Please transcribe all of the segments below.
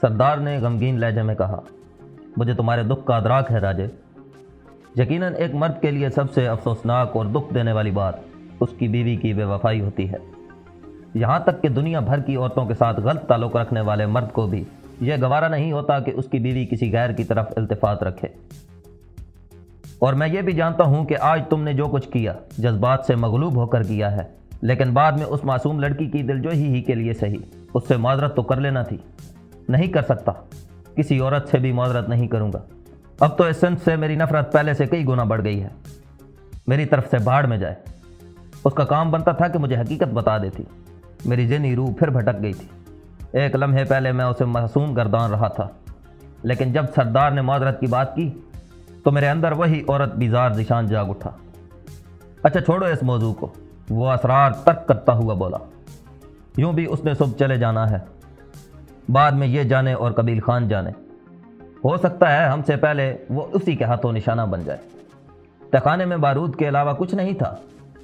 सरदार ने गमगीन लहजे में कहा, मुझे तुम्हारे दुख का अदराक है राजे। यकीनन एक मर्द के लिए सबसे अफसोसनाक और दुख देने वाली बात उसकी बीवी की बेवफाई होती है। यहाँ तक कि दुनिया भर की औरतों के साथ गलत ताल्लुक़ रखने वाले मर्द को भी यह गवारा नहीं होता कि उसकी बीवी किसी गैर की तरफ इल्तिफात रखे। और मैं ये भी जानता हूँ कि आज तुमने जो कुछ किया जज्बात से मगलूब होकर किया है, लेकिन बाद में उस मासूम लड़की की दिलजोई ही के लिए सही उससे माजरत तो कर लेना थी। नहीं कर सकता, किसी औरत से भी माजरत नहीं करूँगा। अब तो इस सिंध से मेरी नफ़रत पहले से कई गुना बढ़ गई है। मेरी तरफ से बाढ़ में जाए। उसका काम बनता था कि मुझे हकीकत बता देती। मेरी ज़हनी रूह फिर भटक गई थी। एक लम्हे पहले मैं उसे मासूम गर्दान रहा था, लेकिन जब सरदार ने माजरत की बात की तो मेरे अंदर वही औरत बीजार निशान जाग उठा। अच्छा छोड़ो इस मौजू को, वो असरार तर्क करता हुआ बोला, यूँ भी उसने सुबह चले जाना है, बाद में ये जाने और कबील खान जाने। हो सकता है हमसे पहले वो उसी के हाथों निशाना बन जाए। तहखाने में बारूद के अलावा कुछ नहीं था।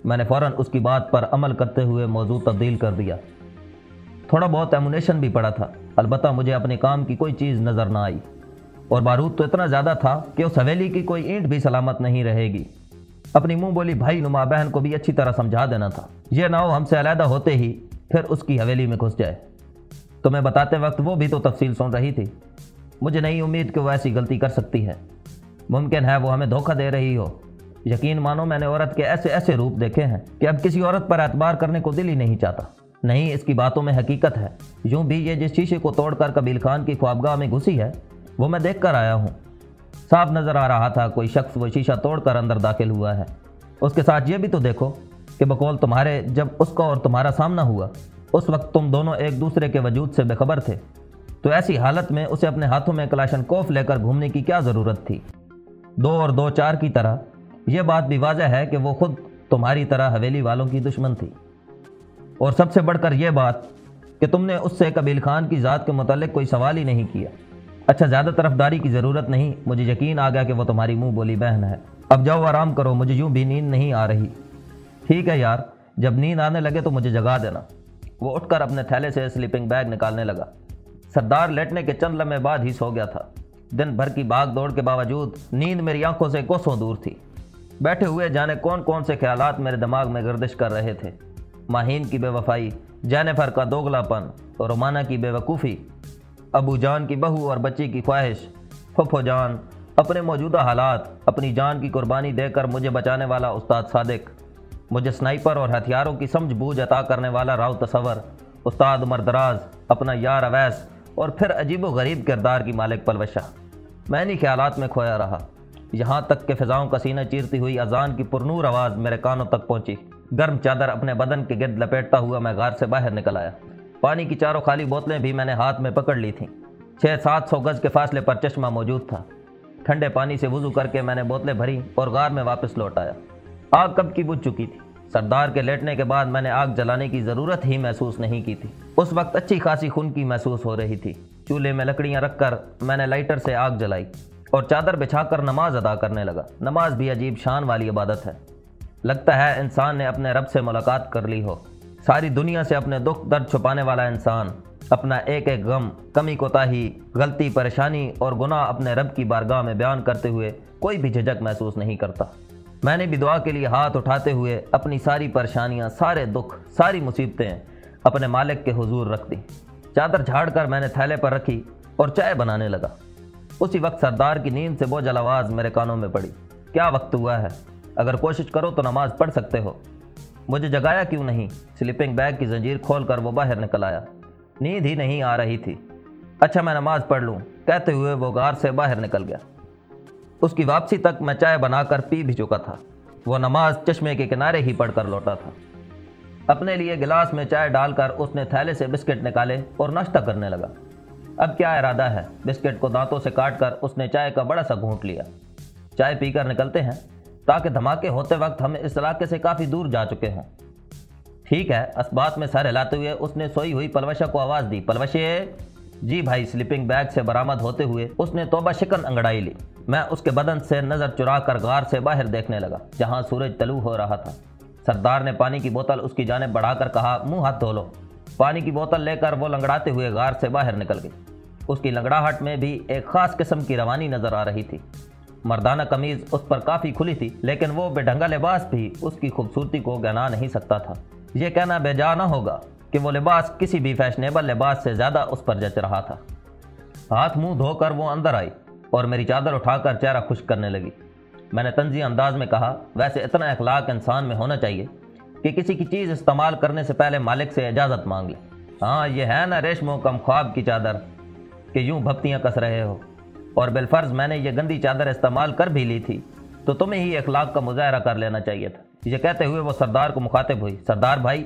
मैंने फ़ौरन उसकी बात पर अमल करते हुए मौजू तब्दील कर दिया। थोड़ा बहुत एमुनेशन भी पड़ा था, अलबत्ता मुझे अपने काम की कोई चीज़ नज़र ना आई। और बारूद तो इतना ज़्यादा था कि उस हवेली की कोई ईंट भी सलामत नहीं रहेगी। अपनी मुंह बोली भाई नुमा बहन को भी अच्छी तरह समझा देना था, यह ना हो हमसे अलहदा होते ही फिर उसकी हवेली में घुस जाए। तुम्हें बताते वक्त वो भी तो तफसील सुन रही थी। मुझे नहीं उम्मीद कि वो ऐसी गलती कर सकती है। मुमकिन है वो हमें धोखा दे रही हो। यकीन मानो मैंने औरत के ऐसे ऐसे रूप देखे हैं कि अब किसी औरत पर एतबार करने को दिल ही नहीं चाहता। नहीं, इसकी बातों में हकीकत है। यूँ भी ये जिस शीशे को तोड़कर कबील खान की ख्वाबगाह में घुसी है वो मैं देख कर आया हूँ। साफ नज़र आ रहा था कोई शख्स वो शीशा तोड़कर अंदर दाखिल हुआ है। उसके साथ ये भी तो देखो कि बकौल तुम्हारे जब उसका और तुम्हारा सामना हुआ उस वक्त तुम दोनों एक दूसरे के वजूद से बेखबर थे, तो ऐसी हालत में उसे अपने हाथों में कलाशनकोफ लेकर घूमने की क्या ज़रूरत थी। 2 और 2 4 की तरह यह बात भी वाज़ह है कि वो खुद तुम्हारी तरह हवेली वालों की दुश्मन थी। और सबसे बढ़कर यह बात कि तुमने उससे कबील खान की ज़ात के मुतालिक कोई सवाल ही नहीं किया। अच्छा, ज़्यादा तरफदारी की ज़रूरत नहीं, मुझे यकीन आ गया कि वो तुम्हारी मुंह बोली बहन है। अब जाओ आराम करो, मुझे यूँ भी नींद नहीं आ रही। ठीक है यार, जब नींद आने लगे तो मुझे जगा देना। वो उठकर अपने थैले से स्लीपिंग बैग निकालने लगा। सरदार लेटने के चंद लम्हे बाद ही सो गया था। दिन भर की भाग दौड़ के बावजूद नींद मेरी आंखों से कोसों दूर थी। बैठे हुए जाने कौन कौन से ख्यालात मेरे दिमाग में गर्दिश कर रहे थे। माहीन की बेवफाई, जेनिफर का दोगलापन, रोमाना की बेवकूफ़ी, अबू जान की बहू और बच्ची की ख्वाहिश, फुफो जान, अपने मौजूदा हालात, अपनी जान की कुर्बानी देकर मुझे बचाने वाला उस्ताद सादिक, मुझे स्नाइपर और हथियारों की समझ बूझ अता करने वाला राव तसवर, उस्ताद उमर दराज, अपना यार अवैस और फिर अजीबो गरीब किरदार की मालिक पलवशा। मैं इन्हीं ख्यालात में खोया रहा, यहाँ तक कि फ़िज़ाओं का सीना चीरती हुई अजान की पुरनूर आवाज़ मेरे कानों तक पहुँची। गर्म चादर अपने बदन के गिर्द लपेटता हुआ मैं गार से बाहर निकल आया। पानी की 4 खाली बोतलें भी मैंने हाथ में पकड़ ली थीं। 600-700 गज़ के फासले पर चश्मा मौजूद था। ठंडे पानी से वुज़ू करके मैंने बोतलें भरी और गार में वापस लौट आया। आग कब की बुझ चुकी थी। सरदार के लेटने के बाद मैंने आग जलाने की ज़रूरत ही महसूस नहीं की थी। उस वक्त अच्छी खासी खुनकी महसूस हो रही थी। चूल्हे में लकड़ियाँ रखकर मैंने लाइटर से आग जलाई और चादर बिछाकर नमाज अदा करने लगा। नमाज भी अजीब शान वाली इबादत है। लगता है इंसान ने अपने रब से मुलाकात कर ली हो। सारी दुनिया से अपने दुख दर्द छुपाने वाला इंसान अपना एक एक गम, कमी कोताही, गलती, परेशानी और गुनाह अपने रब की बारगाह में बयान करते हुए कोई भी झिझक महसूस नहीं करता। मैंने भी दुआ के लिए हाथ उठाते हुए अपनी सारी परेशानियां, सारे दुख, सारी मुसीबतें अपने मालिक के हुजूर रख दी। चादर झाड़कर मैंने थैले पर रखी और चाय बनाने लगा। उसी वक्त सरदार की नींद से बोझल आवाज़ मेरे कानों में पड़ी। क्या वक्त हुआ है, अगर कोशिश करो तो नमाज पढ़ सकते हो। मुझे जगाया क्यों नहीं। स्लीपिंग बैग की जंजीर खोलकर वो बाहर निकल आया। नींद ही नहीं आ रही थी। अच्छा मैं नमाज पढ़ लूँ, कहते हुए वो गार से बाहर निकल गया। उसकी वापसी तक मैं चाय बनाकर पी भी चुका था। वो नमाज चश्मे के किनारे ही पढ़कर लौटा था। अपने लिए गिलास में चाय डालकर उसने थैले से बिस्किट निकाले और नाश्ता करने लगा। अब क्या इरादा है। बिस्किट को दांतों से काटकर उसने चाय का बड़ा सा घूंट लिया। चाय पीकर निकलते हैं, ताकि धमाके होते वक्त हम इस इलाके से काफ़ी दूर जा चुके हों। ठीक है। असबात में सर हिलाते हुए उसने सोई हुई पलवशा को आवाज़ दी, पलवशे। जी भाई। स्लीपिंग बैग से बरामद होते हुए उसने तौबा शिकन अंगड़ाई ली। मैं उसके बदन से नज़र चुरा कर गार से बाहर देखने लगा, जहाँ सूरज तलू हो रहा था। सरदार ने पानी की बोतल उसकी जानिब बढ़ाकर कहा, मुंह हाथ धो लो। पानी की बोतल लेकर वो लंगड़ाते हुए गार से बाहर निकल गई। اس کی لنگڑاہٹ میں بھی ایک خاص قسم کی روانی نظر آ رہی تھی۔ مردانہ قمیض اس پر کافی کھلی تھی، لیکن وہ بے ڈھنگا لباس بھی اس کی خوبصورتی کو گنا نہیں سکتا تھا۔ یہ کہنا بے جا نہ ہوگا کہ وہ لباس کسی بھی فیشنیبل لباس سے زیادہ اس پر جچ رہا تھا۔ ہاتھ منہ دھو کر وہ اندر آئی اور میری چادر اٹھا کر چہرہ خشک کرنے لگی۔ میں نے طنزی انداز میں کہا، ویسے اتنا اخلاق انسان میں ہونا چاہیے کہ کسی کی چیز استعمال کرنے سے پہلے مالک سے اجازت مانگ لے۔ ہاں، یہ ہے نا ریشم و کم خواب کی چادر کہ یوں بھپتیاں کس رہے ہو، اور بالفرض میں نے یہ گندی چادر استعمال کر بھی لی تھی تو تمہیں ہی اخلاق کا مظاہرہ کر لینا چاہیے تھا۔ یہ کہتے ہوئے وہ سردار کو مخاطب ہوئی، سردار بھائی،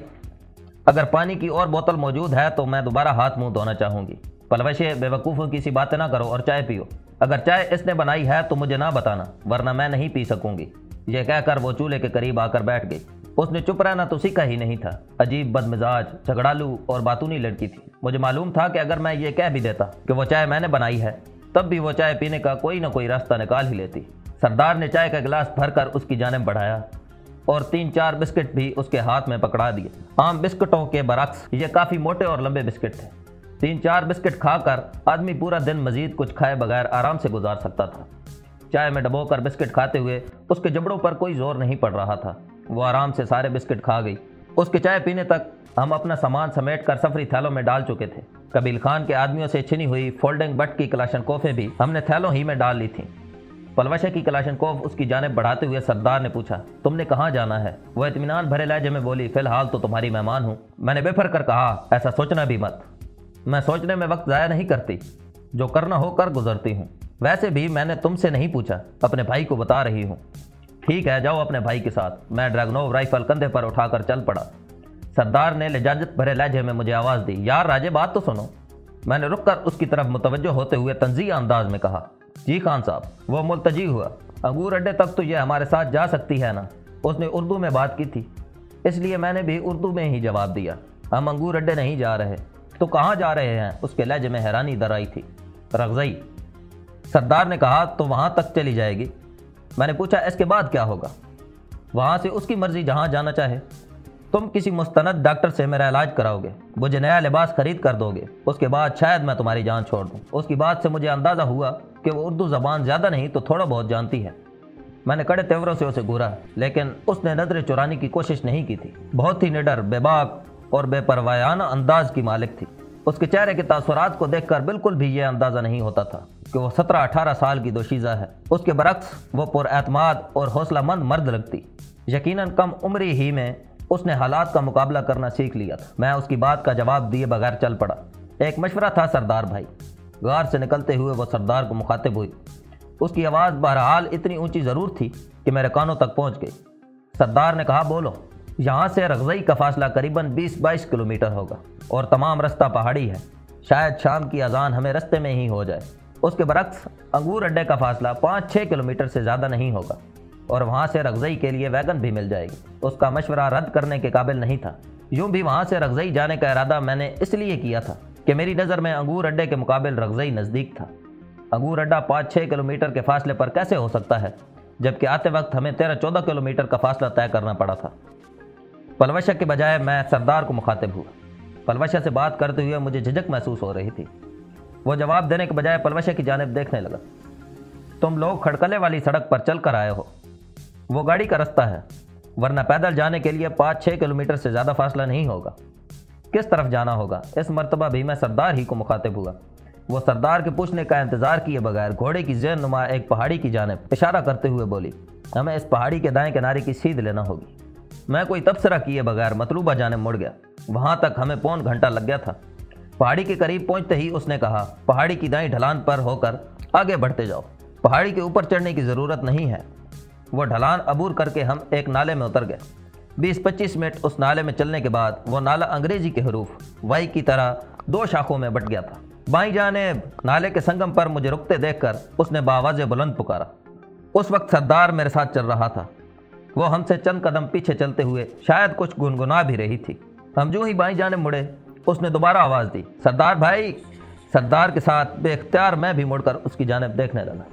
اگر پانی کی اور بوتل موجود ہے تو میں دوبارہ ہاتھ منہ دھونا چاہوں گی۔ پلوشے، بے وقوفوں کی سی باتیں نہ کرو اور چائے پیو۔ اگر چائے اس نے بنائی ہے تو مجھے نہ بتانا، ورنہ میں نہیں پی سکوں گی۔ یہ کہہ کر وہ چولہے کے قریب آ کر بیٹھ گئی۔ اس نے چپ رہنا تو سیکھا ہی نہیں تھا۔ عجیب بد مزاج، جھگڑالو اور باتونی لڑکی تھی۔ مجھے معلوم تھا کہ اگر میں یہ کہہ بھی دیتا کہ وہ چائے میں نے بنائی ہے، تب بھی وہ چائے پینے کا کوئی نہ کوئی راستہ نکال ہی لیتی۔ سردار نے چائے کا گلاس بھر کر اس کی جانب بڑھایا اور 3-4 بسکٹ بھی اس کے ہاتھ میں پکڑا دیے۔ عام بسکٹوں کے برعکس یہ کافی موٹے اور لمبے بسکٹ تھے۔ 3-4 بسکٹ کھا کر آدمی پورا دن مزید کچھ کھائے بغیر آرام سے گزار سکتا تھا۔ چائے میں ڈبو کر بسکٹ کھاتے ہوئے اس کے جبڑوں پر کوئی زور نہیں پڑ رہا تھا۔ وہ آرام سے سارے بسکٹ کھا گئی۔ اس کے چائے پینے تک ہم اپنا سامان سمیٹ کر سفری تھیلوں میں ڈال چکے تھے۔ قبیل خان کے آدمیوں سے چھنی ہوئی فولڈنگ بٹ کی کلاشنکوفیں بھی ہم نے تھیلوں ہی میں ڈال لی تھیں۔ پلوشے کی کلاشنکوف اس کی جانب بڑھاتے ہوئے سردار نے پوچھا، تم نے کہاں جانا ہے؟ وہ اطمینان بھرے لہجے میں بولی، فی الحال تو تمہاری مہمان ہوں۔ میں نے بے کر کہا، ایسا سوچنا بھی مت، میں سوچنے میں وقت ضائع نہیں کرتی، جو کرنا ہو کر گزرتی ہوں۔ ویسے بھی میں نے تم سے نہیں پوچھا، اپنے بھائی کو بتا رہی ہوں۔ ٹھیک ہے، جاؤ اپنے بھائی کے ساتھ۔ میں ڈریگنوو رائفل کندھے پر اٹھا کر چل پڑا۔ سردار نے لجاجت بھرے لہجے میں مجھے آواز دی، یار راجے بات تو سنو۔ میں نے رک کر اس کی طرف متوجہ ہوتے ہوئے طنزیہ انداز میں کہا، جی خان صاحب۔ وہ ملتجی ہوا، انگور اڈے تک تو یہ ہمارے ساتھ جا سکتی ہے نا؟ اس نے اردو میں بات کی تھی، اس لیے میں نے بھی اردو میں ہی جواب دیا، ہم انگور اڈے نہیں جا رہے۔ تو کہاں جا رہے ہیں؟ اس کے لہجے میں حیرانی در آئی تھی۔ رغزئی۔ سردار نے کہا، تو وہاں تک چلی جائے گی؟ میں نے پوچھا، اس کے بعد کیا ہوگا؟ وہاں سے اس کی مرضی، جہاں جانا چاہے۔ تم کسی مستند ڈاکٹر سے میرا علاج کراؤ گے، مجھے نیا لباس خرید کر دو گے، اس کے بعد شاید میں تمہاری جان چھوڑ دوں۔ اس کی بات سے مجھے اندازہ ہوا کہ وہ اردو زبان زیادہ نہیں تو تھوڑا بہت جانتی ہے۔ میں نے کڑے تیوروں سے اسے گھورا، لیکن اس نے نظریں چرانے کی کوشش نہیں کی تھی۔ بہت ہی نڈر، بے باک اور بے پروایانہ انداز کی مالک تھی۔ اس کے چہرے کے تاثرات کو دیکھ کر بالکل بھی یہ اندازہ نہیں ہوتا تھا کہ وہ 17-18 سال کی دوشیزہ ہے۔ اس کے برعکس وہ پر اعتماد اور حوصلہ مند مرد لگتی۔ یقیناً کم عمری ہی میں اس نے حالات کا مقابلہ کرنا سیکھ لیا تھا۔ میں اس کی بات کا جواب دیے بغیر چل پڑا۔ ایک مشورہ تھا سردار بھائی۔ غار سے نکلتے ہوئے وہ سردار کو مخاطب ہوئی۔ اس کی آواز بہرحال اتنی اونچی ضرور تھی کہ میرے کانوں تک پہنچ گئی۔ سردار نے کہا، بولو۔ یہاں سے رغزئی کا فاصلہ قریباً 20-22 کلومیٹر ہوگا اور تمام رستہ پہاڑی ہے۔ شاید شام کی اذان ہمیں رستے میں ہی ہو جائے۔ اس کے برعکس انگور اڈے کا فاصلہ 5-6 کلومیٹر سے زیادہ نہیں ہوگا اور وہاں سے رغزئی کے لیے ویگن بھی مل جائے گی۔ اس کا مشورہ رد کرنے کے قابل نہیں تھا۔ یوں بھی وہاں سے رغزئی جانے کا ارادہ میں نے اس لیے کیا تھا کہ میری نظر میں انگور اڈے کے مقابل رغزئی نزدیک تھا۔ انگور اڈا 5-6 کلومیٹر کے فاصلے پر کیسے ہو سکتا ہے، جبکہ آتے وقت ہمیں 13-14 کلومیٹر کا فاصلہ طے کرنا پڑا تھا۔ پلوشہ کے بجائے میں سردار کو مخاطب ہوا۔ پلوشہ سے بات کرتے ہوئے مجھے جھجک محسوس ہو رہی تھی۔ وہ جواب دینے کے بجائے پلوشہ کی جانب دیکھنے لگا۔ تم لوگ کھڑکلے والی سڑک پر چل کر آئے ہو، وہ گاڑی کا رستہ ہے، ورنہ پیدل جانے کے لیے 5-6 کلومیٹر سے زیادہ فاصلہ نہیں ہوگا۔ کس طرف جانا ہوگا؟ اس مرتبہ بھی میں سردار ہی کو مخاطب ہوا۔ وہ سردار کے پوچھنے کا انتظار کیے بغیر گھوڑے کی ذہن نما ایک پہاڑی کی جانب اشارہ کرتے ہوئے بولی، ہمیں اس پہاڑی کے دائیں کنارے کی سیدھ لینا ہوگی۔ میں کوئی تبصرہ کیے بغیر مطلوبہ جانب مڑ گیا۔ وہاں تک ہمیں پون گھنٹہ لگ گیا تھا۔ پہاڑی کے قریب پہنچتے ہی اس نے کہا، پہاڑی کی دائیں ڈھلان پر ہو کر آگے بڑھتے جاؤ، پہاڑی کے اوپر چڑھنے کی ضرورت نہیں ہے۔ وہ ڈھلان عبور کر کے ہم ایک نالے میں اتر گئے۔ 20-25 منٹ اس نالے میں چلنے کے بعد وہ نالا انگریزی کے حروف وائی کی طرح 2 شاخوں میں بٹ گیا تھا۔ بائیں جانب نالے کے سنگم پر مجھے رکتے دیکھ کر اس نے بآواز بلند پکارا۔ اس وقت سردار میرے ساتھ چل رہا تھا۔ وہ ہم سے چند قدم پیچھے چلتے ہوئے شاید کچھ گنگنا بھی رہی تھی۔ ہم جو ہی بائیں جانب مڑے، اس نے دوبارہ آواز دی، سردار بھائی۔ سردار کے ساتھ بے اختیار میں بھی مڑ کر اس کی جانب دیکھنے لگا۔